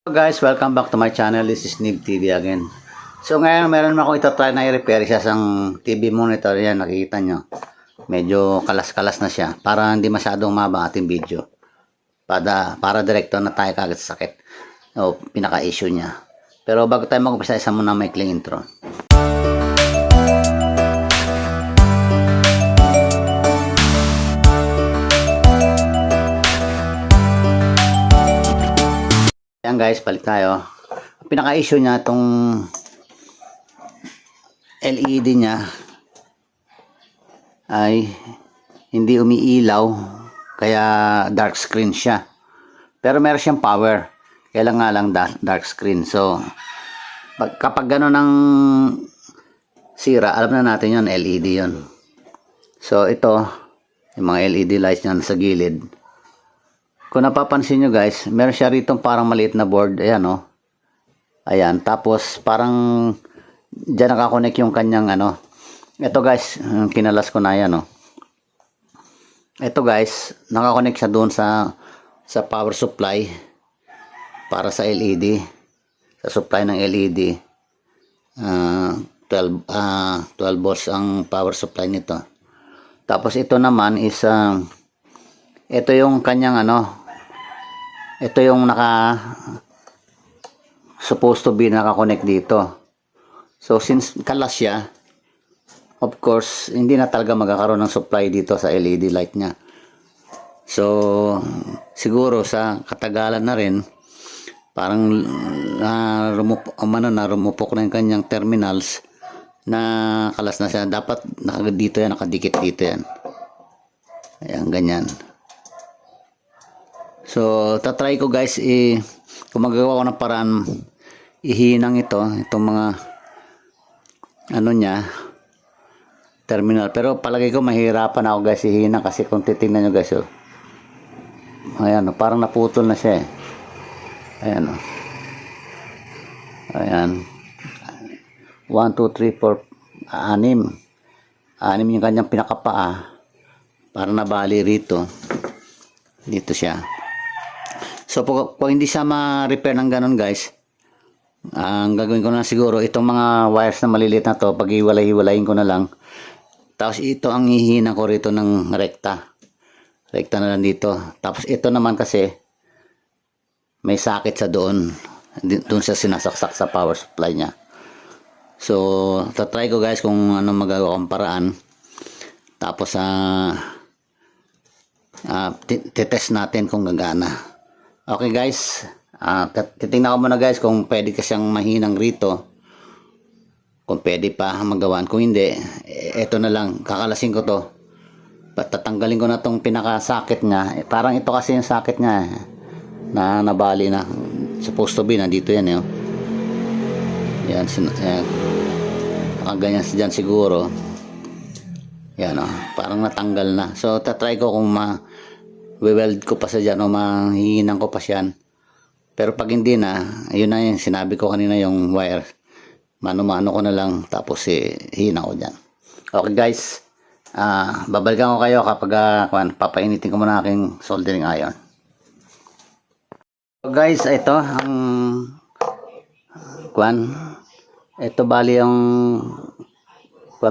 Hello guys, welcome back to my channel. This is Nib TV again. So ngayon meron naman akong itatry na i-repair siya sa TV monitor. Yan, nakikita nyo. Medyo kalas-kalas na siya. Para hindi masyadong maba ating video. Para direkto na tayo kagad sa sakit. O pinaka-issue niya. Pero bago tayo mag-umpisa, isa muna may maikling intro. Ayan guys, balik tayo. Pinaka-issue niya itong LED niya ay hindi umiilaw, kaya dark screen siya. Pero meron siyang power, kailan nga lang dark screen. So kapag gano'n ang sira, alam na natin yon, LED yon. So ito, yung mga LED lights niya sa gilid. Kung napapansin nyo guys, meron siya rito parang maliit na board. Ayan o. Ayan. Tapos parang dyan nakakonect yung kanyang ano. Ito guys, kinalas ko na yan o. Ito guys, nakakonect siya doon sa power supply para sa LED. Sa supply ng LED. 12 volts ang power supply nito. Tapos ito naman is ito yung kanyang ano, ito yung supposed to be naka-connect dito. So since kalas siya, of course hindi na talaga magkakaroon ng supply dito sa LED light niya. So siguro sa katagalan na rin, parang rumupok na yung kanyang terminals na kalas na siya. Dapat dito yan, nakadikit dito yan. Ayan, ganyan. So, tatry ko guys, kung magagawa ko ng paraan, ihinang itong mga ano niya, terminal. Pero palagay ko mahirapan ako guys ihinang, kasi kung titingnan nyo guys, ayan, parang naputol na siya Ayan ayan, 1, 2, 3, 4, 6 yung kanyang pinakapaa, para nabali rito. Dito siya. So kung hindi siya ma-repair ng ganun guys, ang gagawin ko na siguro, itong mga wires na maliliit na to, pag-iwalay-hiwalayin ko na lang. Tapos ito ang hihinang ko rito ng rekta na lang dito. Tapos ito naman kasi may sakit sa doon siya sinasaksak sa power supply niya. So tatry ko guys kung ano magagawa kong paraan. Tapos titest natin kung gagana. Okay guys, titingnan ko muna guys kung pwede ka siyang mahinang rito, kung pwede pa magawaan. Kung hindi, eto na lang, kakalasin ko to, tatanggalin ko na tong pinakasakit niya. Parang ito kasi yung sakit niya na nabali na, supposed to be nandito yan yan, ganyan dyan siguro. Yan parang natanggal na. So tatry ko kung weld ko pa sa dyan o mahihinang ko pa siyan. Pero pag hindi na, ayun na yung sinabi ko kanina, yung wire, mano-mano ko na lang, tapos hihinang ko dyan. Okay guys, babalikan ko kayo kapag papainitin ko muna aking soldering iron. So guys, ito ang ito bali yung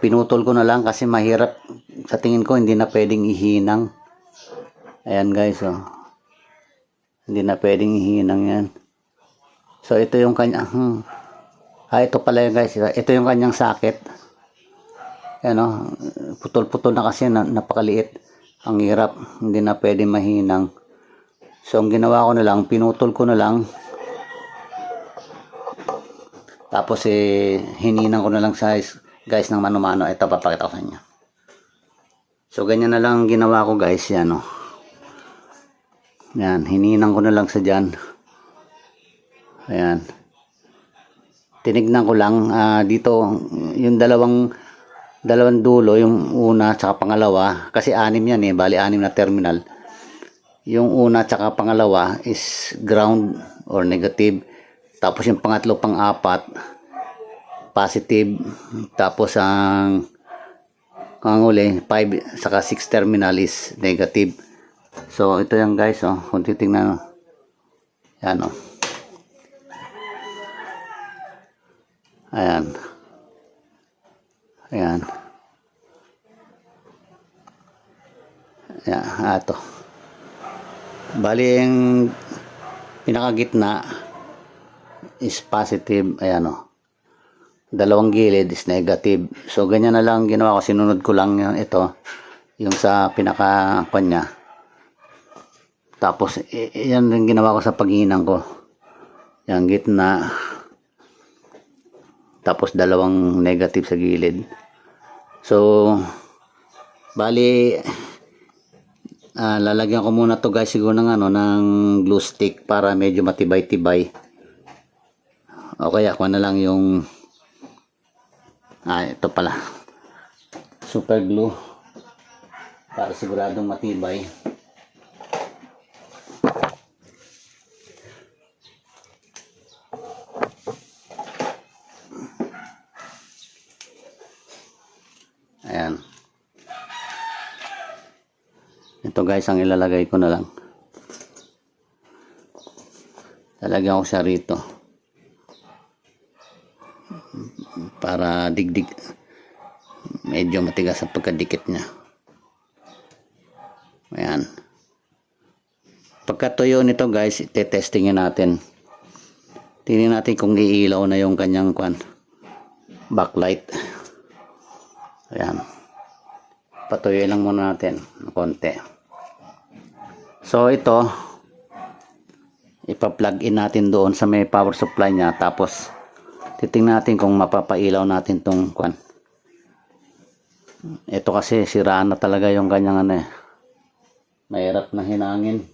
pinutol ko na lang kasi mahirap sa tingin ko, hindi na pwedeng ihinang. Ayan guys, hindi na pwedeng ihinang yan. So ito yung kanya, ito pala yun guys, ito yung kanyang sakit. Ayan putol-putol na kasi, napakaliit. Ang hirap, hindi na pwedeng mahinang. So ang ginawa ko na lang, pinutol ko na lang. Tapos hininang ko na lang sa guys ng mano-mano. Ito, papakita ko sa inyo. So ganyan na lang ginawa ko guys, yan Yan, hininang ko na lang sa dyan. Ayan. Tinignan ko lang dito yung dalawang dulo, yung una tsaka pangalawa, kasi 6 yan bali 6 na terminal. Yung una tsaka pangalawa is ground or negative. Tapos yung pangatlo, pang-apat positive. Tapos ang uli 5 saka 6 terminal is negative. So ito yan guys, kung titingnan, yan Ayan. Ayan. Ayan. Ito. Bali, yung pinakagitna is positive. Ayan o. Dalawang gilid is negative. So, ganyan na lang ginawa ko. Sinunod ko lang yun, ito. Yung sa pinaka-kwan niya. Tapos, yan yung ginawa ko sa paghinang ko. Yung gitna. Tapos, dalawang negative sa gilid. So, bali, lalagyan ko muna to guys siguro ng ng glue stick para medyo matibay-tibay. O kaya ako na lang yung ito pala. Super glue para siguradong matibay. Ayan. Ito guys ang ilalagay ko na lang. Lalagyan ko siya rito. Para digdig. Medyo matigas ang pagkadikit niya. Ayan. Pagkatuyo nito guys, ite-testingin natin. Tingnan natin kung iilaw na yung kanyang backlight. Ayan. Patuloy lang muna natin ng konti. So ito, ipa-plug in natin doon sa may power supply niya. Tapos titingnan natin kung mapapailaw natin tong ito kasi siraan na talaga yung kanyang mahirap na hinangin.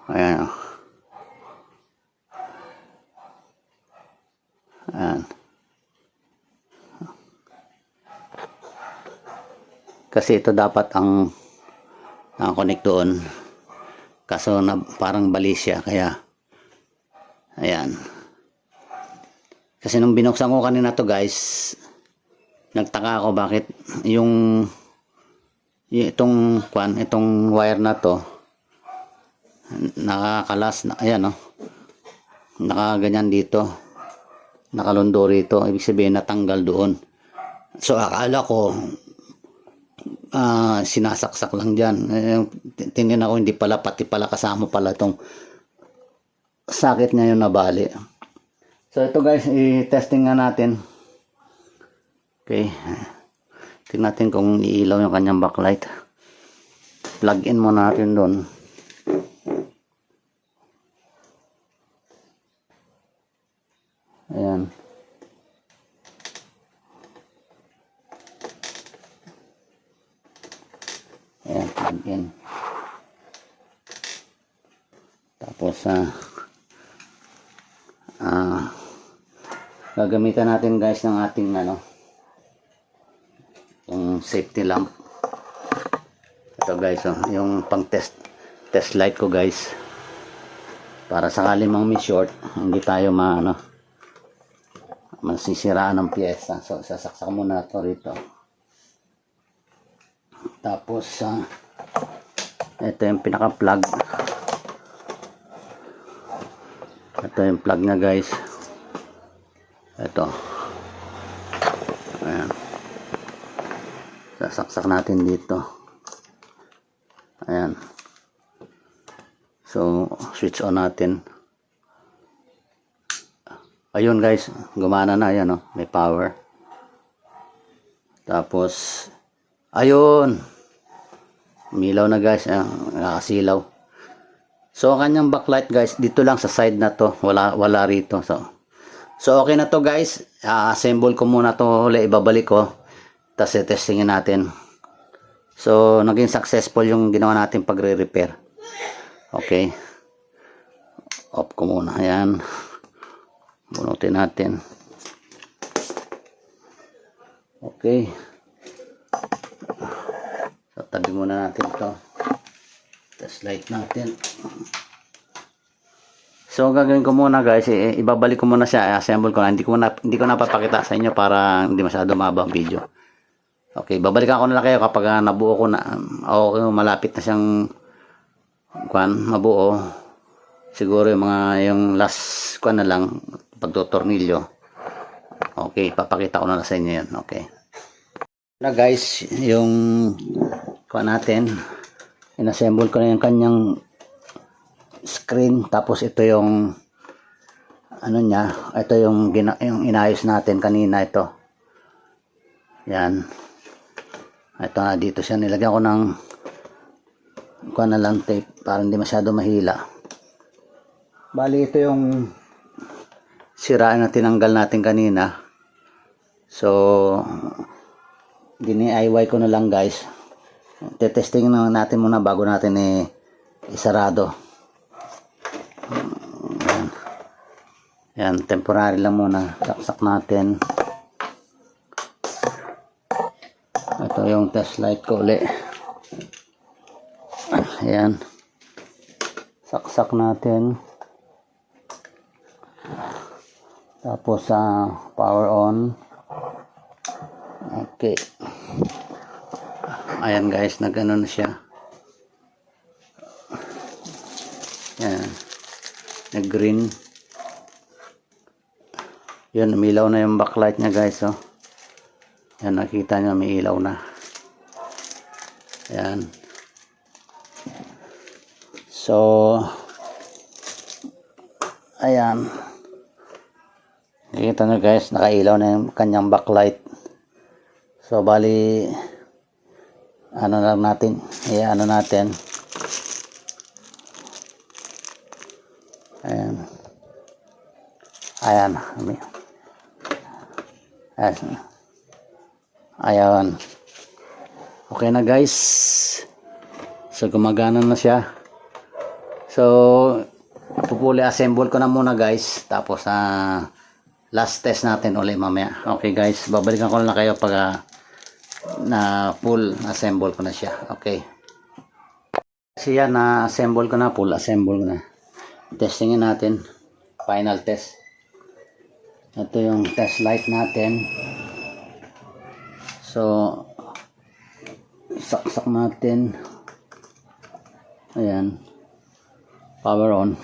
Ayan. Ayan. Kasi ito dapat ang connect doon. Kaso parang bali siya. Kaya, ayan. Kasi nung binuksan ko kanina to guys, nagtaka ako bakit itong wire na to, nakakalas na, ayan nakaganyan dito. Nakalundo rito. Ibig sabihin natanggal doon. So akala ko, sinasaksak lang dyan. Tingnan ako, hindi pala, pati pala kasama pala itong sakit niya yung nabali. So ito guys, i-testing nga natin. Okay, tingnan natin kung iilaw yung kanyang backlight. Plug in muna natin doon. Ayan. Ayan, plug in. Tapos gagamitan natin guys ng ating yung safety lamp. Ito guys, yung pang test light ko guys. Para sakali mang may short, hindi tayo masisiraan ng piyesa. So sasaksak muna ito rito. Tapos ito yung pinaka plug. Ito yung plug na guys. Ito. Ayan. Sasaksak natin dito. Ayan. So switch on natin. Ayun guys, gumana na. Ayan may power. Tapos ayun, umilaw na guys. Nakasilaw. So kanyang backlight guys, dito lang sa side na to, wala rito. So okay na to guys. Assemble ko muna to ulit, ibabalik ko. Tapos testingin natin. So naging successful yung ginawa natin pagre-repair. Okay. Off ko muna. Ayan. Bunutin natin. Okay. So tabi muna natin to. Test light natin. So gagawin ko muna guys, ibabalik ko muna siya, assemble ko na. Hindi ko napapakita sa inyo para hindi masyado mahaba ang video. Okay, babalikan ko na lang kayo kapag nabuo ko na, o malapit na siyang mabuo. siguro yung last ko na lang pagtutornilyo. Okay, papakita ko na sa inyo yan. Okay na guys, yung kuha natin, inassemble ko na yung kanyang screen, tapos ito yung ano niya, ito yung inayos natin kanina. Ito yan, ito na, dito siya nilagyan ko ng kuha na lang tape para hindi masyado mahila. Bali ito yung siraan na tinanggal natin kanina, so DIY ko na lang guys. Tetesting na natin muna bago natin isarado. Yan, temporary lang muna. Saksak natin. Ito yung test light ko uli. Ayan. Saksak natin. Tapos power on. Okay. Ayan guys, nagano na siya. Ayan. Nag-green. Yun, umilaw na yung backlight niya guys. Oh. Ayan, nakita nyo, may ilaw na. Ayan. So, ayan. Nakita nyo guys, nakailaw na yung kanyang backlight. So, bali, ano lang natin, ano natin. Ayan. Ayan. Ayan. Okay na guys. So, gumagana na siya. So, pupuli assemble ko na muna guys. Tapos, last test natin ulit mamaya. Okay guys, babalikan ko na kayo pag na full assemble ko na siya. Okay. Kasi yan, na assemble ko na, full assemble ko na. Testingin natin. Final test. Ito yung test light natin. So, saksak natin. Ayan. Power on.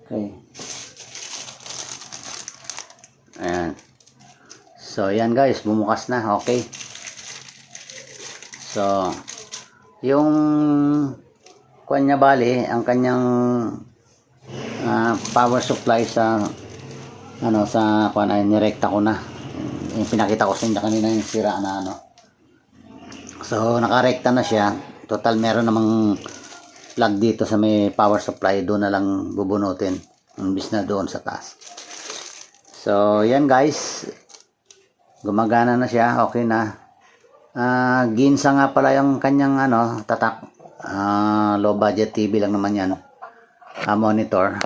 Okay. Ayan. So, ayan guys, bumukas na. Okay. So, yung kanya bali, ang kanyang power supply sa sa nirekta ko na. Yung pinakita ko sa inyo kanina yung sira na So, nakarekta na siya. Total, meron namang plug dito sa may power supply. Doon na lang bubunutin. Imbis na doon sa taas. So, yan guys. Gumagana na siya. Okay na. Ginsa nga pala yung kanyang tatak. Low budget TV lang naman yan. Monitor.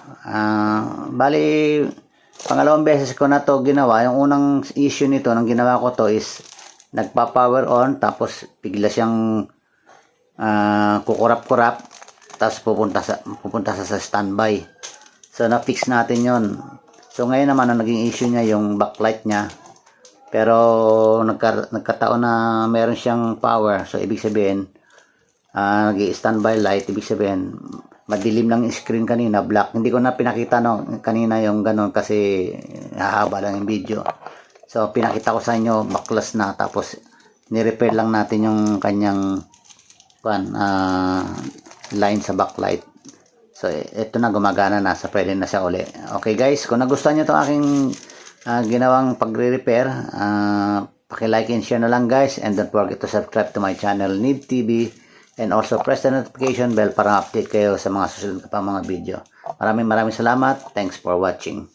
Bali, pangalawang beses ko na to ginawa. Yung unang issue nito, nang ginawa ko to is nagpa-power on. Tapos, bigla siyang kukurap-kurap. Tapos, pupunta sa standby. So, na-fix natin yon. So ngayon naman ang naging issue niya yung backlight niya. Pero nagkataon na meron siyang power. So ibig sabihin nag-standby light, ibig sabihin madilim lang yung screen kanina, black. Hindi ko na pinakita kanina yung ganun kasi hahaba lang yung video. So pinakita ko sa inyo backlas na, tapos ni-repair lang natin yung kanyang line sa backlight. So, ito na, gumagana na. So, pwede na siya uli. Okay guys, kung nagustuhan nyo itong aking ginawang pagre-repair, paki-like and share na lang guys. And don't forget to subscribe to my channel, Nib TV. And also press the notification bell para update kayo sa mga susunod pa mga video. Maraming salamat. Thanks for watching.